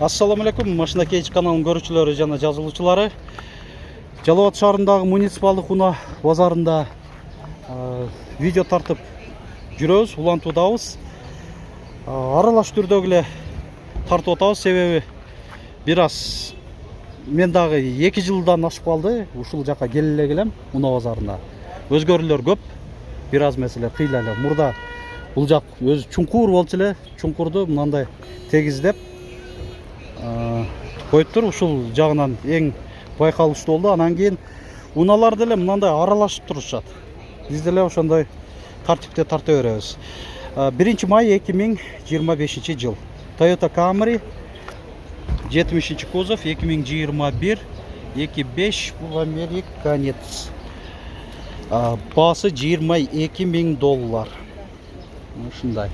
Assalamu alaikum, Машина Кейдж каналының көрүүчүлөрү жана жазылуучулары. Жалал Абад шаарындагы муниципалдык унаа базарында видео тартып жүрөбүз, улантуудабыз. Аралаш түрдөгү эле тартып атабыз, себеби бир аз мен дагы 2 жылдан ашып калды ушул жака келе келем унаа базарына. Өзгөрүүлөр көп, бир аз маселе кыйла эле. Мурда бул жак өзү чуңкур болчу эле, чуңкурду мындай тегиздеп коюптур. Ушул жагынан эң байкалыштуу болду. Анан кийин унаалар деле мындай аралашып турушат. Биз деле ошондой тартипте тарта беребиз. 1 май 2025 жыл. Toyota Camry 70 кузов 2021 2.5 бул американец. Баасы $22.000. Ушундай.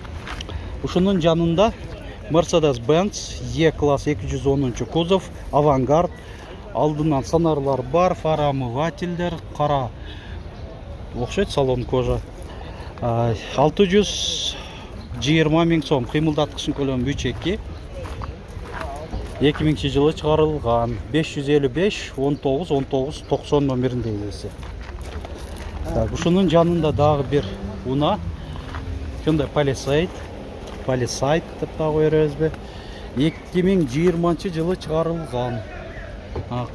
Ушунун жанында Mercedes-Benz E-класс 210 кузов, авангард, алдынан сонарлар бар, фара омывательдер, кара окшойт салон кожа. 620 000 сом, кыймылдаткычын көлөмү 3.2. 2000 жылы чыгарылган. 555 19 90 номеринде ээси. Ушунун жанында дагы бир унаа, ушундай Palisade деп дагы беребизби? 2020 жылы чыгарылган.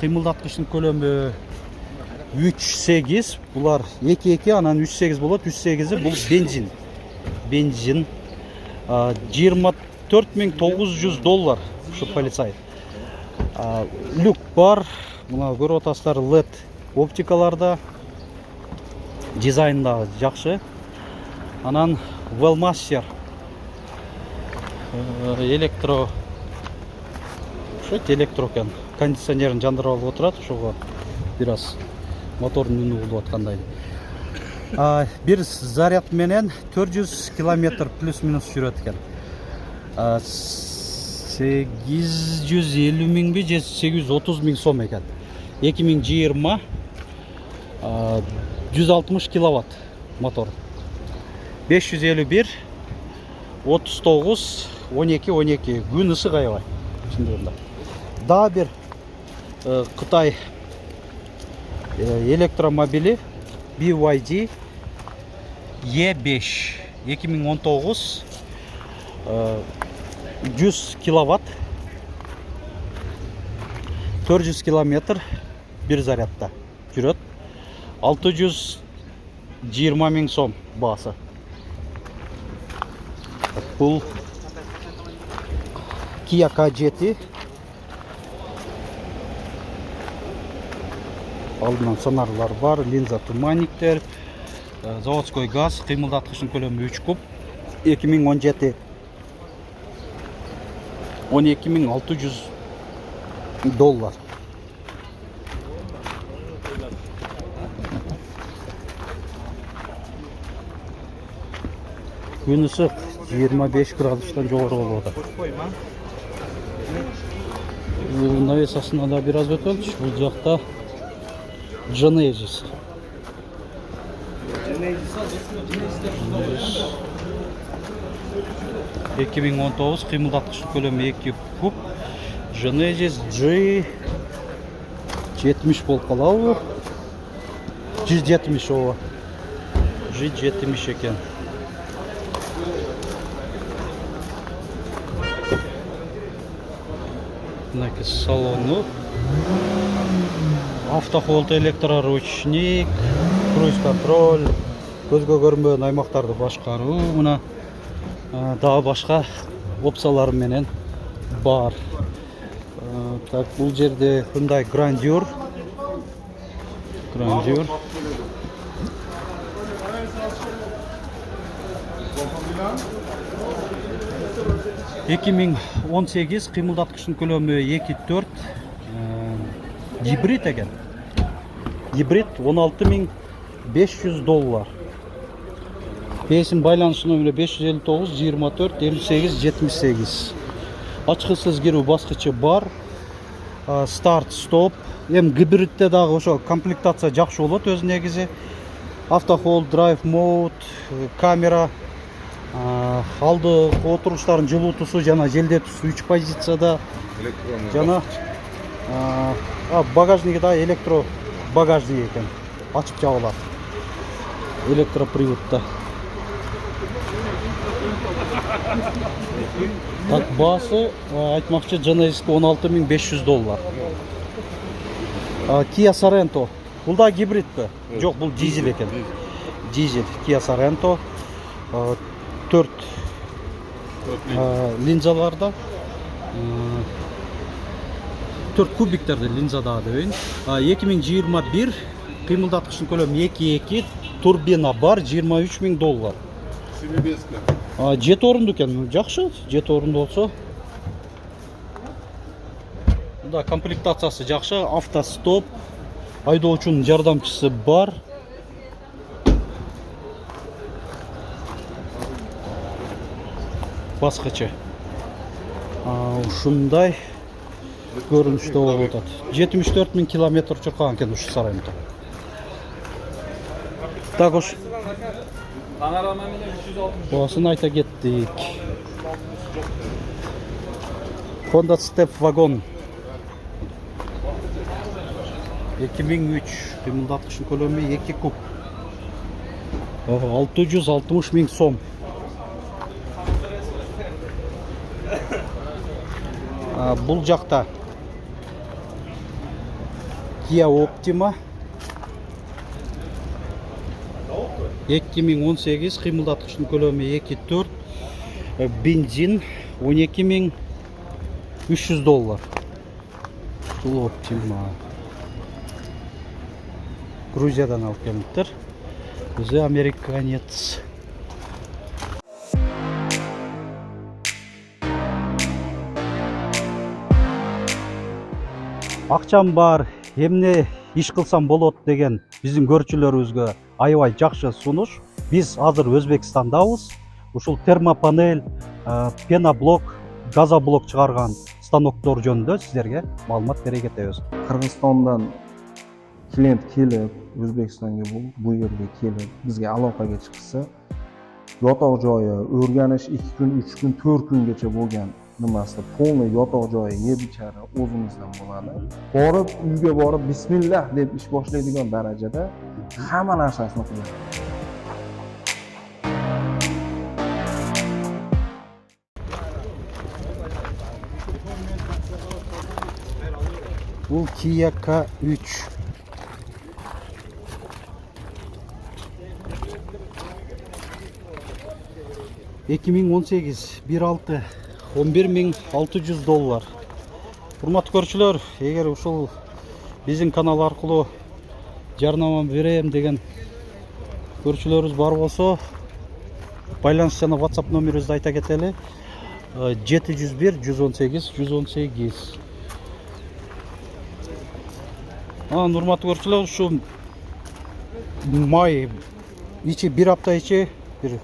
Кыймылдаткычтын көлөмү 3.8, булар 2.2, анан 3.8 болот. 3.8 бул бензин. $24.900 ушу Palisade. Люк бар, мына көрүп атасыздар, LED оптикаларда. Дизайн дагы жакшы. Анан Wellmaster электро экен, кондиционерин жандырып алып отурат, ошого бир аз мотордун үнү болуп аткандай. Бир заряд менен 400 км плюс-минус жүрөт экен. 850 000 же 830 000 сом экен. 2020 160 киловатт мотор. 551 39 12 күн ысык аябай. Дагы бир Кытай электромобили BYD E5 2019 100 киловатт 400 километр бир зарядта жүрөт. 620 000 сом баасы. Бул Kia K7. Алдынан сонарлар бар, линза туманниктер, заводской газ, кыймылдаткычтын көлөмү 3 куб. 2017 $12.600. Күн ысык 25 градустан жогору болуп атат. Навесасына да бир аз өтөлчү. Бул жакта Genesis. 2019 кыймылдаткычтын көлөмү 2 куб. Genesis G70 болуп калабы? G70 ооба. G70 экен. Мынакей салону. Автохолд, электроручник, круиз контроль, көзгө көрүнбөгөн аймактарды башкаруу, мына дагы башка опциялар менен бар. Так, бул жерде Hyundai Grandeur. 2018 кыймылдаткычтын көлөмү 2.4, гибрид экен. Гибрид $16.500. Бесин байланыш номери 559 24 58 78. Ачкычсыз кирүү баскычы бар. Старт, стоп. Гибридте дагы ошо комплектация жакшы болот өзү негизи. Автохолд, драйв мод, камера Алдык отуруштардын жылуутусу жана желдетүүсү 3 позицияда. Жана багажниги да электро багажник экен. Ачып жабылат. Электроприводда. Так, баасы айтмакчы Genesis $16,500. Kia Sorento. Бул да гибридпи? Жок, бул дизель экен. Дизель Kia Sorento. 4 линзаларда. 4 кубиктерди линзада дейин. 2021 кыймылдаткычтын көлөмү 2.2, турбина бар, $23,000. Себебеска. 7 орунду экен. Жакшы, 7 орунду болсо. Да, комплектациясы жакшы, автостоп, айдоочунун жардамчысы бар. Баскычы. Ушундай көрүнүштө болуп атат. 74,000 километр чуркаган экен ушу Sorento. Так, уш Panorama менен 360. баасын айта кеттик. Honda Step Wagon 2003 кыймылдаткычтын көлөмү 2 куб. 660,000 сом. Бул жакта Kia Optima 2018 кыймылдаткычтын көлөмү 2.4, бензин $12,300. Бул Optima. Грузиядан алып келиптир. Өзү американец. Акчам бар, эмне иш кылсам болот деген биздин көрүүчүлөрүбүзгө аябай жакшы сунуш. Биз азыр Өзбекстандабыз. Ушул термопанель, пеноблок, газоблок чыгарган станоктор жөнүндө сиздерге маалымат бере кетебиз. Кыргызстандан клиент келип, Өзбекстанга бу жерге келип, бизге алакага чыкса, yotaq joyi o'rganish 2 kun, 3 kun, 4 kungacha bo'lgan nimasi, полный yotaq joyi yer bichara o'zimizdan bo'ladi. Borib, uyga borib bismillah deb ish boshlaydigan darajada hamma narsasini qiladi. Bu Kia K3. $2018 1.6 $11,600. Урматтуу көрүүчүлөр, эгер ушул биздин канал аркылуу жарнама берем деген көрүүчүлөрүбүз бар болсо, байланыш жана WhatsApp номерибизди айта кетели. 701 118 118. Урматтуу көрүүчүлөр, ушу май ичи бир апта ичи бир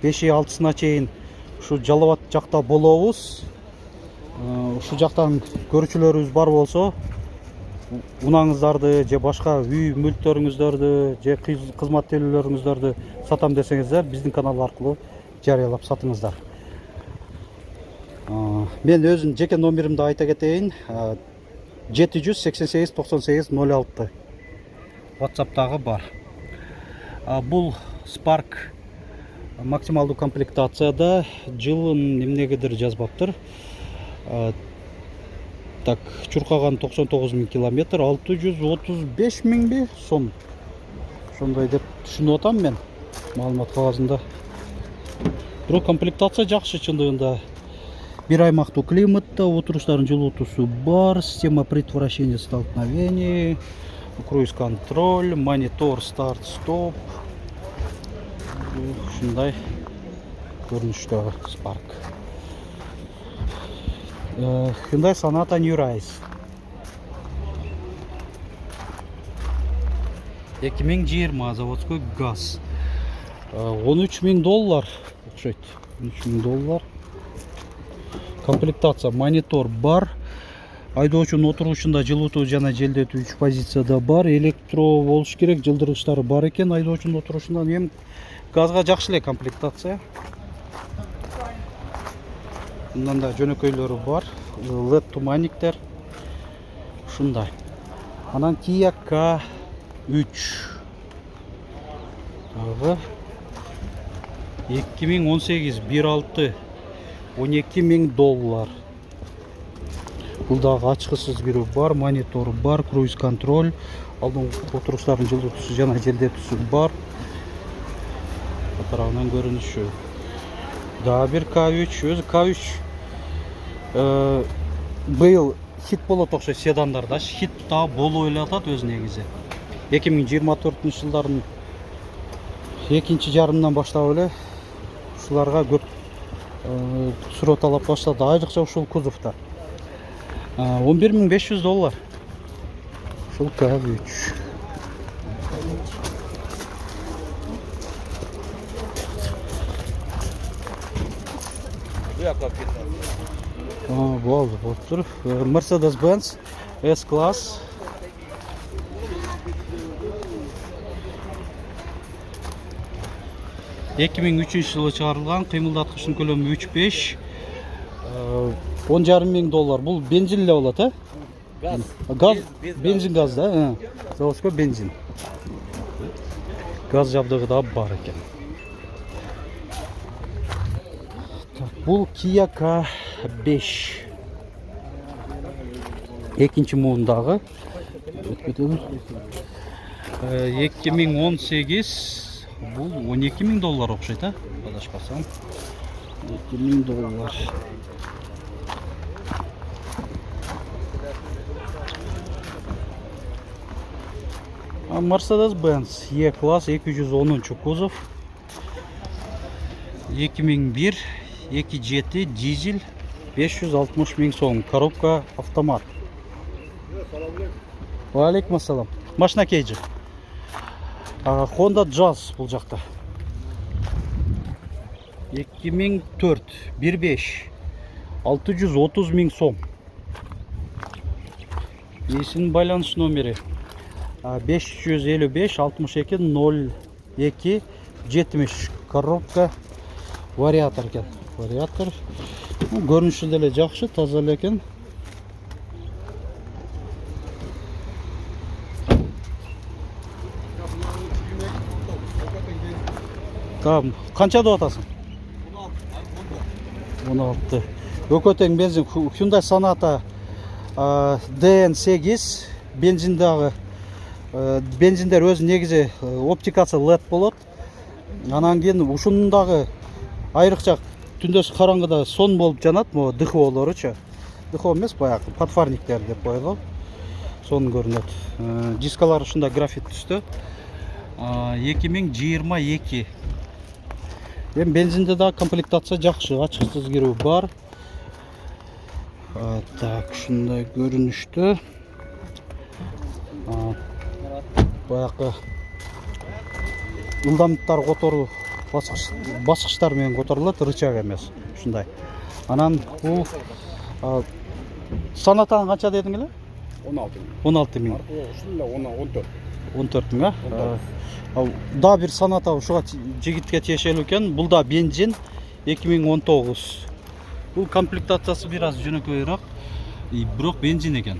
5-6-сына чейин ушу Жалал Абад жакта болобуз. Ушу жактан көрүүчүлөрүбүз бар болсо, унаңыздарды же башка үй мүлктөрүңүздөрдү же кызматтууларыңыздарды сатам десеңиздер, биздин канал аркылуу жарыялап сатыңыздар. Мен өзүм жеке номеримди айта кетейин. 788 98 06. WhatsApp'тагы бар. Бул Spark максималдуу комплектацияда, жылын эмнегедир жазбаптыр. Так, чуркаган 99,000 километр, 635,000 сом. Ошондой деп түшүнүп атам мен маалымат кагазында. Бирок комплектация жакшы чындыгында. Бир аймактуу климатта, отуруштардын жылуутусу бар, система предотвращения столкновений, круиз-контроль, монитор старт-стоп. Ушундай көрүнүштөгү Spark. Hyundai Sonata New Rise 2020 заводской газ. $13,000 окшойт. $13,000. Комплектация монитор бар. Айдоочунун отурушунда жылуутуу жана желдетүү 3 позицияда бар. Электро болуш керек, жылдыргычтары бар экен айдоочунун отурушунда. Эми газга жакшы эле комплектация. Bundan da jönөкөйлөрү бар. LED туманниктер. Ушундай. Анан Kia K3. Дагы 2018 1.6 $12.000. Бул дагы ачкысыз кирүү бар, монитору бар, круиз контроль, алдыңкы отуруштардын жылытуусу жана желдетүүсү бар. Тарабынан көрүнүшү. Дагы бир K3, өзү K3 быйыл хит болот окшойт седандарда. Хит да болуп эле атат өзү негизи. 2024-жылдардын экинчи жарымынан баштап эле ушуларга көп суроо талап баштады. Айрыкча ушул кузовда. $11.500. Ушул K3. Болды, болуп тур. Mercedes-Benz S-класс. жылы чыгарылган, кыймылдаткычтын көлөмү 3.5. $10.500. Бул бензин эле болот, э? Газ, бензин газ да, заводской бензин. Газ жабдыгы да бар экен. Бул Kia K5. Экинчи муундагы. 2018 бул $12.000 окшойт, а? Адашпасам. $12.000. Mercedes-Benz E-класс 210 кузов. 2001 2.7 дизель, 560.000 сом. Коробка автомат. Алейкум ассалам. Машина кейджи. Honda Jazz бул жакта. 2004 1.5 630.000 сом. Есин байланыш номери 555 62 02 70. Коробка вариатор екен. Вариатор. Көрүнүшү деле жакшы, таза экен. Там канча деп атасың? 16. Өкөтең бензин Hyundai Sonata DN8 бензиндагы бензиндер өз негизи оптикасы LED болот. Анан кийин ушундагы айрыкча түндөс караңгыда сон болуп жанат, могу дыхоолоручу. Дыхоо эмес, баягы подфарниктер деп коелгон. Сон көрүнөт. Дискалар ушунда графит түстө. 2022. Эми бензинде да комплектация жакшы, ачкысыз кирүү бар. Так, ушундай көрүнүштө. Баягы ылдамдыктар которуу баскычтар менен которулат, рычаг эмес. Ушундай. Анан бул Sonatаны канча дедиң эле? 16.000. Ушул эле 14.000, да бир Sonata ушуга жигитке тиешелүү экен. Бул да бензин 2019. Бул комплектациясы бир аз жөнөкөйрөөк, бирок бензин экен.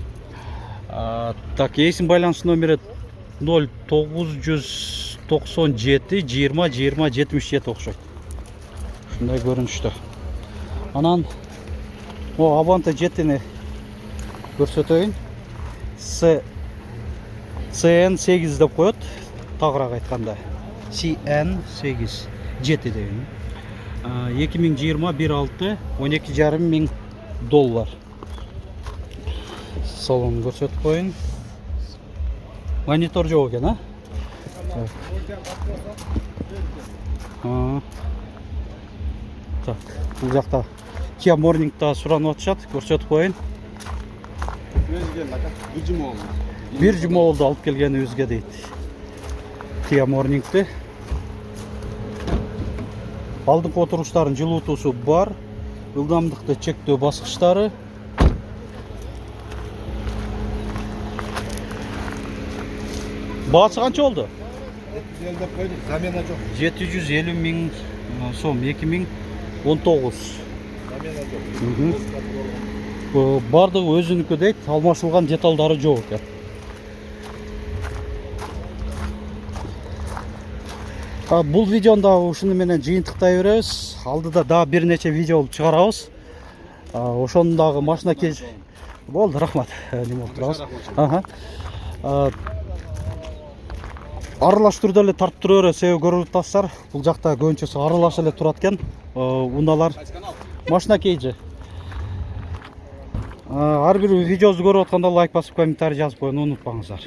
Так, эсин байланыш номери 0997 20 20 77 окшойт. Ушундай көрүнүштө. Анан Avante жетини көрсөтөйүн. CN8 деп коет, тагыраак айтканда. CN8 жети дейм. 2020 1.6 $12.500. Салон көрсөтүп коюн. Монитор жок экен, Так, бул жакта Kia Morning'да суранып атышат, көрсөтүп коюн. Бир жума болду алып келгенибизге дейт. Kia Morning'ди. Алдыңкы отуруштардын жылытуусу бар, ылдамдыкты чектөө баскычтары. Баасы канча болду? 750.000 сом, 2019. Бардығы өзінікі дейді, алмашылған деталдары жоқ екен. Бұл видеода ушуменен жыйынтыктай беребиз. Алдыда да бир нече видео чыгарабыз. Ошондагы машина кез болду, рахмат. Неме болуп турабыз. Аралаш түрдө эле тартып тура берет, себеби көрүп атасыздар. Бул жакта көбүнчөсү аралаш эле турат экен. Унаалар машина кейжи. Ар бир видеобузду көрүп атканда лайк басып, комментарий жазып коюуну унутпаңыздар.